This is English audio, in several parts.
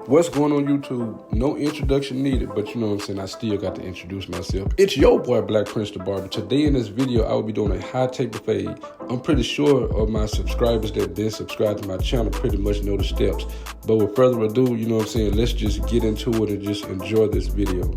What's going on YouTube? No introduction needed, but you know what I'm saying, I still got to introduce myself. It's your boy Black Prince the Barber. Today in this video, I will be doing a high taper fade. I'm pretty sure of my subscribers that have been subscribed to my channel pretty much know the steps. But with further ado, you know what I'm saying, let's just get into it and just enjoy this video.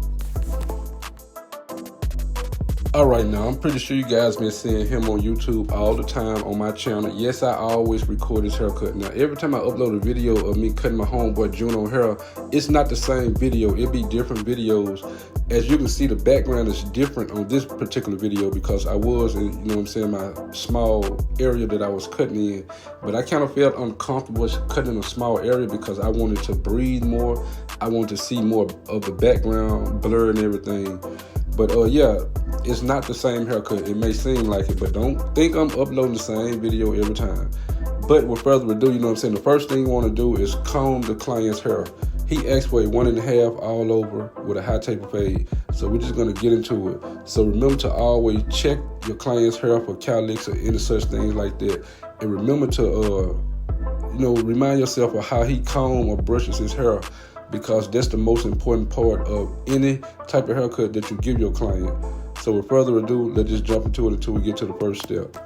Alright, now I'm pretty sure you guys been seeing him on YouTube all the time on my channel. Yes, I always record his haircut. Now every time I upload a video of me cutting my homeboy Juno hair, it's not the same video, it be different videos. As you can see, the background is different on this particular video because I was in, you know what I'm saying, my small area that I was cutting in. But I kind of felt uncomfortable cutting a small area because I wanted to breathe more. I wanted to see more of the background, blur and everything. But yeah, it's not the same haircut. It may seem like it, but don't think I'm uploading the same video every time. But with further ado, you know what I'm saying, the first thing you want to do is comb the client's hair. He asked for a 1.5 all over with a high taper fade. So we're just going to get into it. So remember to always check your client's hair for cowlicks or any such things like that. And remember to, remind yourself of how he comb or brushes his hair, because that's the most important part of any type of haircut that you give your client. So with further ado, let's just jump into it until we get to the first step.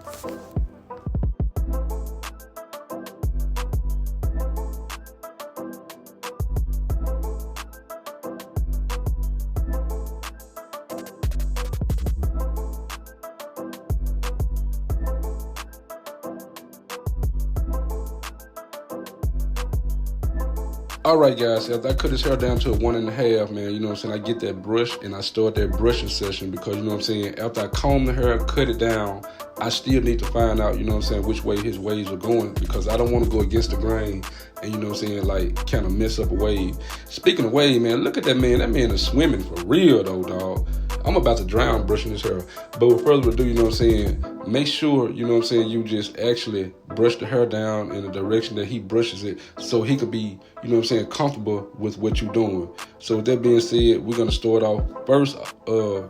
Alright guys, after I cut his hair down to a 1.5, man, you know what I'm saying, I get that brush and I start that brushing session because, you know what I'm saying, after I comb the hair, cut it down, I still need to find out, you know what I'm saying, which way his waves are going, because I don't want to go against the grain and, you know what I'm saying, like kind of mess up a wave. Speaking of wave, man, look at that man is swimming for real though, dog. I'm about to drown brushing his hair. But with further ado, you know what I'm saying, make sure, you know what I'm saying, you just actually brush the hair down in the direction that he brushes it so he could be, you know what I'm saying, comfortable with what you're doing. So with that being said, we're going to start off first,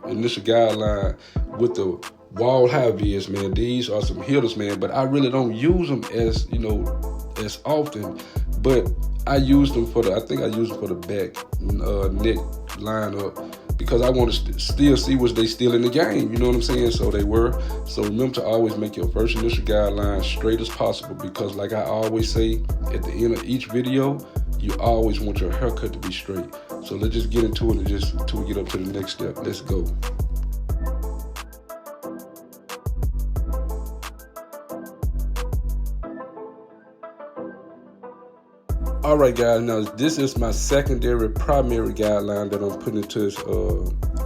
initial guideline with the wall high vids, man. These are some hitters, man, but I really don't use them as, as often. But I use them for I think I use them for the back neck line up, because I want to still see was they still in the game, you know what I'm saying? So they were. So remember to always make your first initial guideline straight as possible, because like I always say at the end of each video, you always want your haircut to be straight. So let's just get into it and just until we get up to the next step. Let's go. Alright guys, now this is my secondary primary guideline that I'm putting into this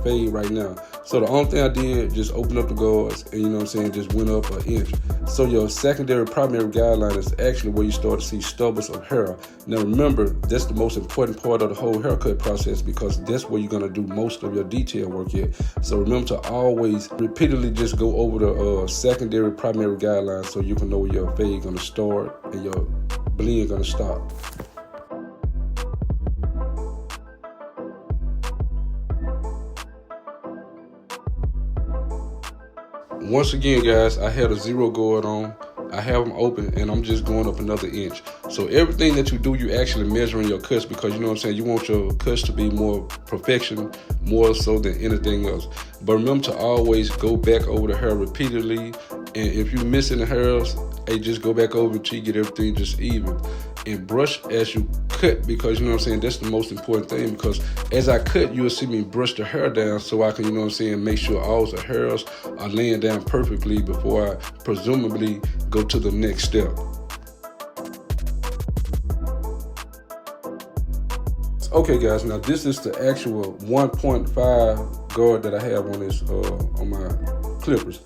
fade right now. So the only thing I did, just open up the guards and, you know what I'm saying, just went up an inch. So your secondary primary guideline is actually where you start to see stubbles of hair. Now remember, that's the most important part of the whole haircut process, because that's where you're going to do most of your detail work at. So remember to always repeatedly just go over the secondary primary guideline so you can know where your fade going to start and your blend going to stop. Once again, guys, I had a zero guard on. I have them open and I'm just going up another inch. So everything that you do, you actually measuring your cuts, because you know what I'm saying, you want your cuts to be more perfection, more so than anything else. But remember to always go back over the hair repeatedly. And if you're missing the hairs, hey, just go back over until you get everything just even. And brush as you cut, because you know what I'm saying, that's the most important thing, because as I cut, you'll see me brush the hair down so I can, you know what I'm saying, make sure all the hairs are laying down perfectly before I presumably go to the next step. Okay guys, now this is the actual 1.5 guard that I have on this on my clippers.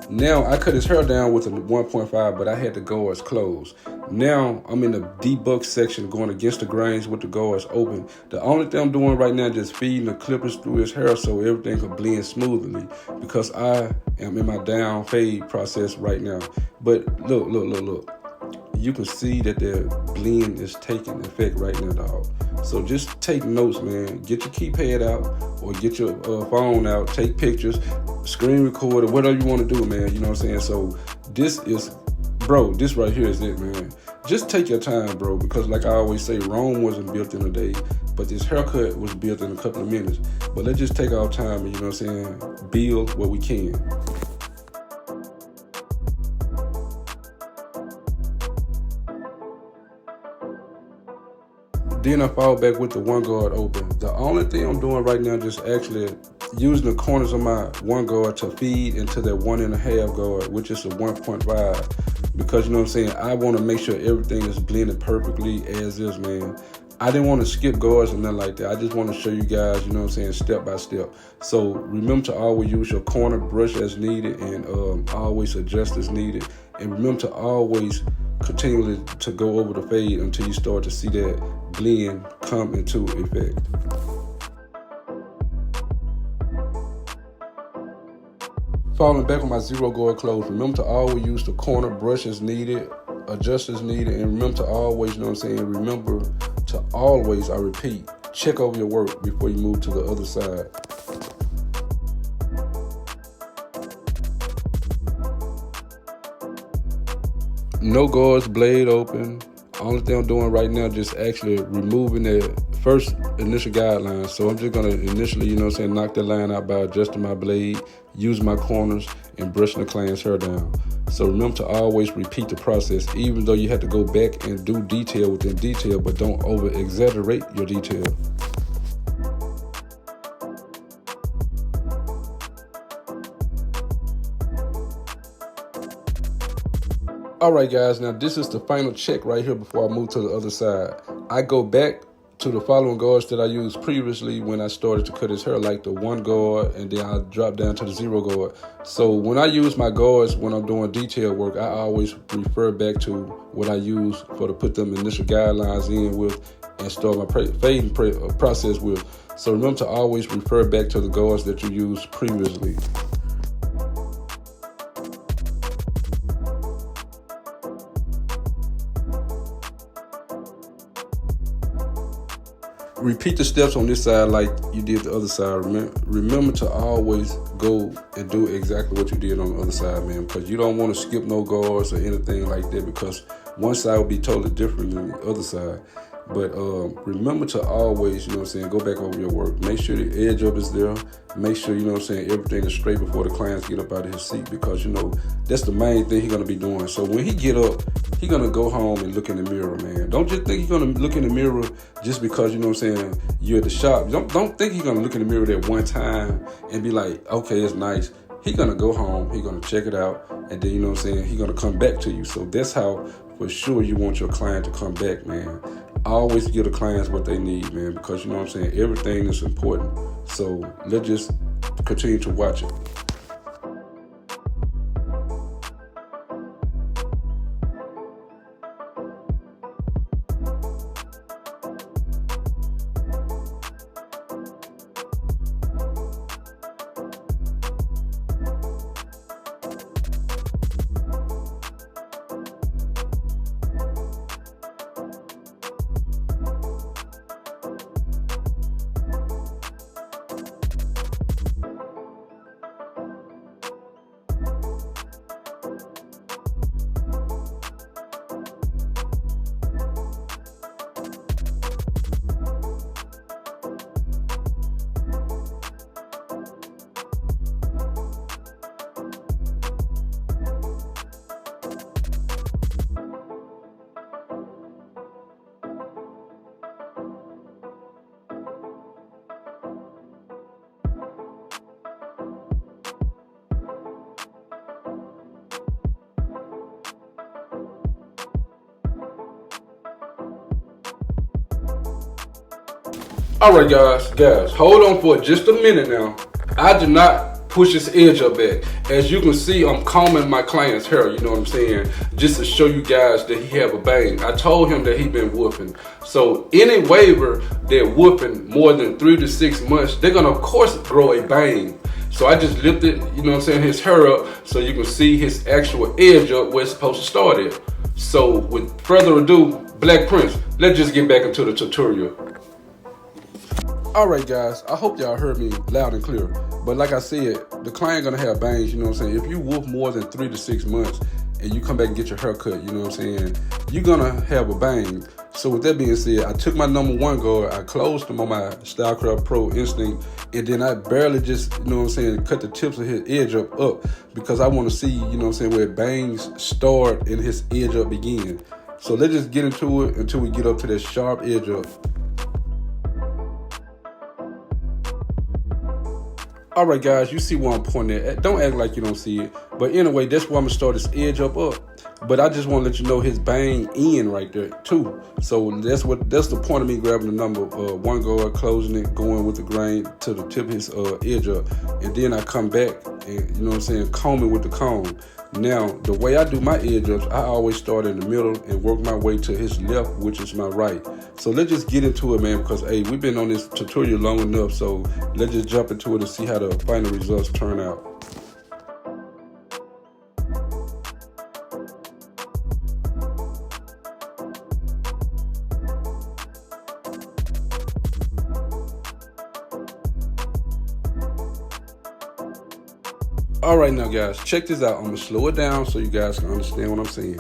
Now I cut his hair down with a 1.5, but I had the guards closed. Now I'm in the debug section going against the grains with the guards open. The only thing I'm doing right now is just feeding the clippers through his hair so everything can blend smoothly, because I am in my down fade process right now. But look. You can see that the blend is taking effect right now, dog. So just take notes, man. Get your keypad out or get your phone out, take pictures, screen record, or whatever you want to do, man. You know what I'm saying? So this is, bro, this right here is it, man. just take your time, bro, because like I always say, Rome wasn't built in a day, but this haircut was built in a couple of minutes. But let's just take our time and, you know what I'm saying, build what we can. Then I fall back with the one guard open. The only thing I'm doing right now is just actually using the corners of my one guard to feed into that 1.5 guard, which is a 1.5. Because, you know what I'm saying, I want to make sure everything is blended perfectly as is, man. I didn't want to skip guards or nothing like that. I just want to show you guys, you know what I'm saying, step by step. So remember to always use your corner brush as needed, and always adjust as needed. And remember to always continually to go over the fade until you start to see that blend come into effect. Falling back on my zero guard close, remember to always use the corner brush as needed, adjust as needed, and remember to always, you know what I'm saying, remember to always, I repeat, check over your work before you move to the other side. No guards, blade open. Only thing I'm doing right now is just actually removing the first initial guideline. So I'm just gonna initially, you know what I'm saying, knock that line out by adjusting my blade, use my corners, and brushing the client's hair down. So remember to always repeat the process, even though you have to go back and do detail within detail, but don't over exaggerate your detail. All right, guys, now this is the final check right here before I move to the other side. I go back to the following guards that I used previously when I started to cut his hair, like the one guard, and then I drop down to the zero guard. So when I use my guards when I'm doing detail work, I always refer back to what I use for to put them initial guidelines in with and start my fading process with. So remember to always refer back to the guards that you used previously. Repeat the steps on this side like you did the other side. Remember to always go and do exactly what you did on the other side, man, because you don't want to skip no guards or anything like that, because one side will be totally different than the other side. But remember to always, you know what I'm saying, go back over your work. Make sure the edge up is there. Make sure, you know what I'm saying, everything is straight before the clients get up out of his seat, because, you know, that's the main thing he's going to be doing. So when he get up, he's going to go home and look in the mirror, man. Don't just think he's going to look in the mirror just because, you know what I'm saying, you're at the shop. Don't think he's going to look in the mirror that one time and be like, okay, it's nice. He's going to go home, he's going to check it out, and then, you know what I'm saying, he's going to come back to you. So that's how, for sure, you want your client to come back, man. Always give the clients what they need, man, because, you know what I'm saying, everything is important. So let's just continue to watch it. All right, guys, hold on for just a minute now. I did not push his edge up back. As you can see, I'm combing my client's hair, you know what I'm saying, just to show you guys that he have a bang. I told him that he been whooping. So any waiver that whooping more than 3 to 6 months, they're gonna of course grow a bang. So I just lifted, you know what I'm saying, his hair up so you can see his actual edge up where it's supposed to start at. So with further ado, Black Prince, let's just get back into the tutorial. All right, guys, I hope y'all heard me loud and clear. But like I said, the client gonna have bangs, you know what I'm saying? If you whoop more than 3 to 6 months and you come back and get your hair cut, you know what I'm saying, you're gonna have a bang. So with that being said, I took my number 1 guard, I closed him on my Stylecraft Pro Instinct, and then I barely just, you know what I'm saying, cut the tips of his edge up because I want to see, you know what I'm saying, where bangs start and his edge up begin. So let's just get into it until we get up to that sharp edge up. All right, guys, you see where I'm pointing at. Don't act like you don't see it. But anyway, that's where I'm gonna start this edge up. But I just want to let you know his bang in right there too. So that's the point of me grabbing the number 1 guard, closing it, going with the grain to the tip of his edge up, and then I come back and, you know what I'm saying, comb it with the comb. Now, the way I do my edge ups, I always start in the middle and work my way to his left, which is my right. So let's just get into it, man, because, hey, we've been on this tutorial long enough, so let's just jump into it and see how the final results turn out. All right, now, guys, check this out. I'm going to slow it down so you guys can understand what I'm saying.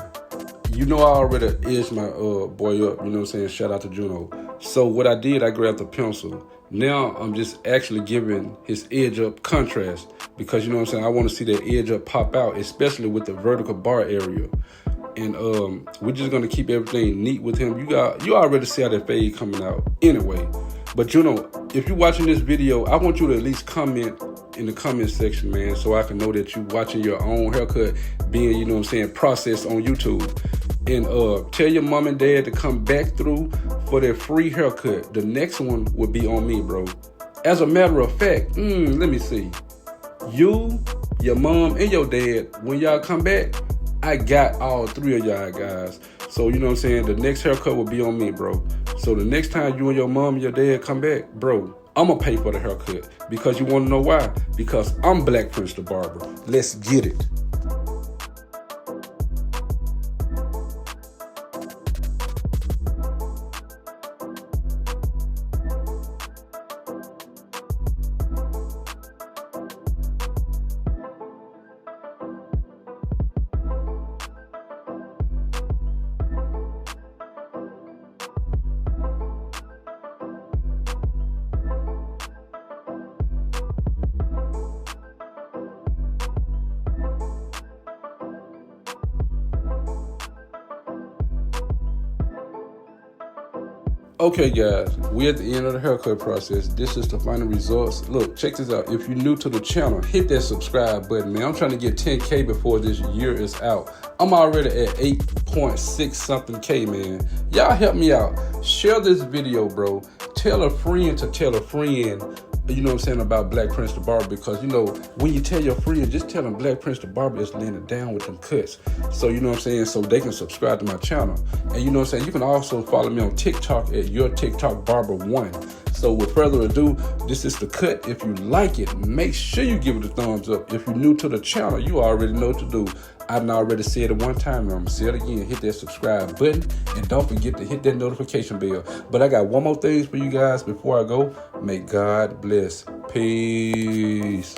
You know, I already edged my boy up, you know what I'm saying? Shout out to Juno. So what I did, I grabbed the pencil. Now I'm just actually giving his edge up contrast because, you know what I'm saying, I want to see that edge up pop out, especially with the vertical bar area. And we're just going to keep everything neat with him. You already see how that fade coming out anyway. But, you know, if you're watching this video, I want you to at least comment in the comment section, man, so I can know that you're watching your own haircut being, you know what I'm saying, processed on YouTube. And tell your mom and dad to come back through for their free haircut. The next one will be on me, bro. As a matter of fact, let me see. You, your mom, and your dad, when y'all come back, I got all 3 of y'all guys. So, you know what I'm saying, the next haircut will be on me, bro. So the next time you and your mom and your dad come back, bro, I'm going to pay for the haircut. Because you want to know why? Because I'm Black Prince the Barber. Let's get it. Okay, guys, we're at the end of the haircut process. This is the final results. Look, check this out. If you're new to the channel, hit that subscribe button, man. I'm trying to get 10K before this year is out. I'm already at 8.6 something K, man. Y'all help me out. Share this video, bro. Tell a friend to tell a friend, you know what I'm saying, about Black Prince the Barber, because, you know, when you tell your friend, just tell them Black Prince the Barber is laying it down with them cuts. So, you know what I'm saying, so they can subscribe to my channel. And, you know what I'm saying, you can also follow me on TikTok at Your TikTok Barber 1. So with further ado, this is the cut. If you like it, make sure you give it a thumbs up. If you're new to the channel, you already know what to do. I've already said it one time, and I'm gonna say it again. Hit that subscribe button, and don't forget to hit that notification bell. But I got one more thing for you guys before I go. May God bless. Peace.